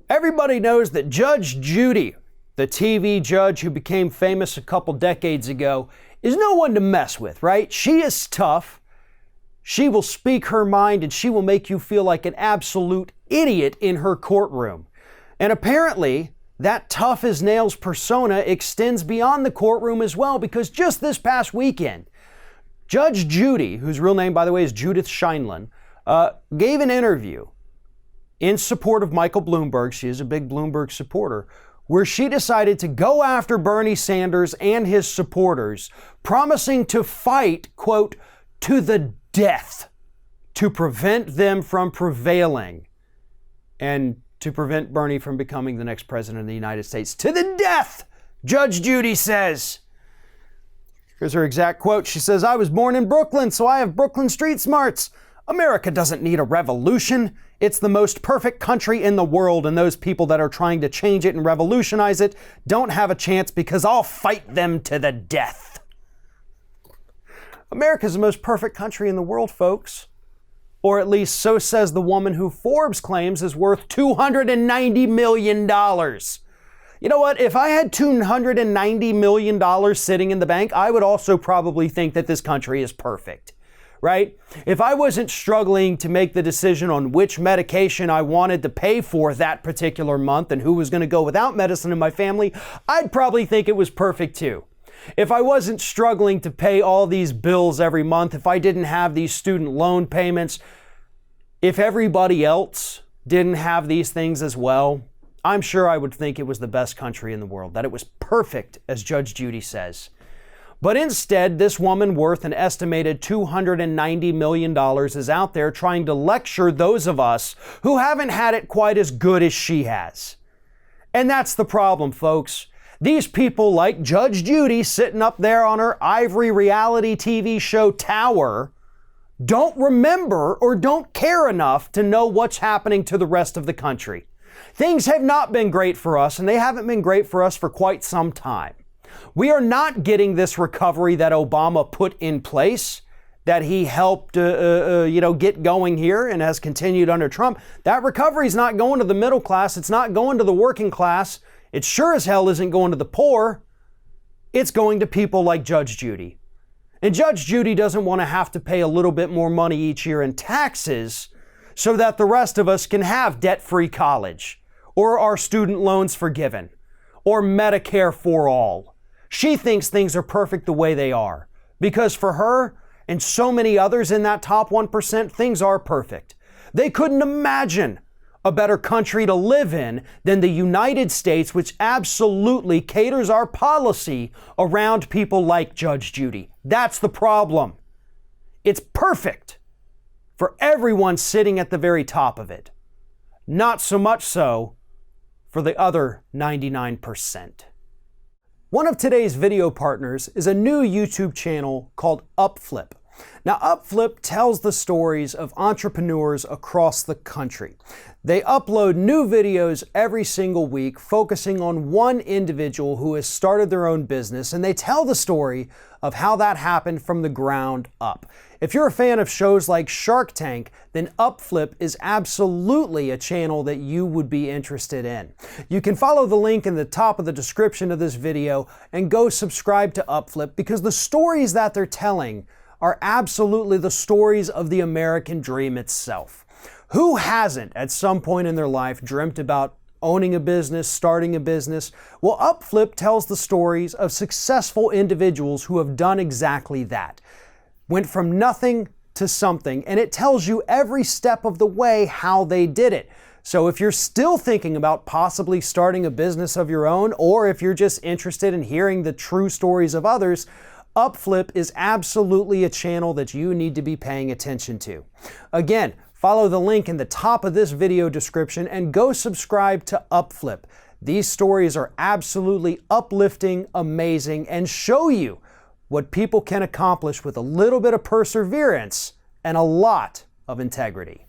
Everybody knows that Judge Judy, the TV judge who became famous a couple decades ago, is no one to mess with, right? She is tough. She will speak her mind and she will make you feel like an absolute idiot in her courtroom. And apparently, that tough as nails persona extends beyond the courtroom as well, because just this past weekend, Judge Judy, whose real name, by the way, is Judith Sheindlin, gave an interview in support of Michael Bloomberg. She is a big Bloomberg supporter, where she decided to go after Bernie Sanders and his supporters, promising to fight, quote, to the death to prevent them from prevailing and to prevent Bernie from becoming the next president of the United States. To the death, Judge Judy says. Here's her exact quote. She says, "I was born in Brooklyn, so I have Brooklyn street smarts. America doesn't need a revolution. It's the most perfect country in the world, and those people that are trying to change it and revolutionize it don't have a chance because I'll fight them to the death." America's the most perfect country in the world, folks. Or at least so says the woman who Forbes claims is worth $290 million. You know what? If I had $290 million sitting in the bank, I would also probably think that this country is perfect. Right? If I wasn't struggling to make the decision on which medication I wanted to pay for that particular month and who was going to go without medicine in my family, I'd probably think it was perfect too. If I wasn't struggling to pay all these bills every month, if I didn't have these student loan payments, if everybody else didn't have these things as well, I'm sure I would think it was the best country in the world, that it was perfect, as Judge Judy says. But instead, this woman worth an estimated $290 million is out there trying to lecture those of us who haven't had it quite as good as she has. And that's the problem, folks. These people like Judge Judy sitting up there on her ivory reality TV show tower don't remember or don't care enough to know what's happening to the rest of the country. Things have not been great for us, and they haven't been great for us for quite some time. We are not getting this recovery that Obama put in place, that he helped get going here and has continued under Trump. That recovery is not going to the middle class. It's not going to the working class. It sure as hell isn't going to the poor. It's going to people like Judge Judy. And Judge Judy doesn't want to have to pay a little bit more money each year in taxes so that the rest of us can have debt-free college, or our student loans forgiven, or Medicare for all. She thinks things are perfect the way they are, because for her and so many others in that top 1%, things are perfect. They couldn't imagine a better country to live in than the United States, which absolutely caters our policy around people like Judge Judy. That's the problem. It's perfect for everyone sitting at the very top of it. Not so much so for the other 99%. One of today's video partners is a new YouTube channel called Upflip. Now, Upflip tells the stories of entrepreneurs across the country. They upload new videos every single week, focusing on one individual who has started their own business, and they tell the story of how that happened from the ground up. If you're a fan of shows like Shark Tank, then Upflip is absolutely a channel that you would be interested in. You can follow the link in the top of the description of this video and go subscribe to Upflip, because the stories that they're telling are absolutely the stories of the American dream itself. Who hasn't at some point in their life dreamt about owning a business, starting a business? Well, Upflip tells the stories of successful individuals who have done exactly that. Went from nothing to something, and it tells you every step of the way how they did it. So if you're still thinking about possibly starting a business of your own, or if you're just interested in hearing the true stories of others, Upflip is absolutely a channel that you need to be paying attention to. Again, follow the link in the top of this video description and go subscribe to Upflip. These stories are absolutely uplifting, amazing, and show you what people can accomplish with a little bit of perseverance and a lot of integrity.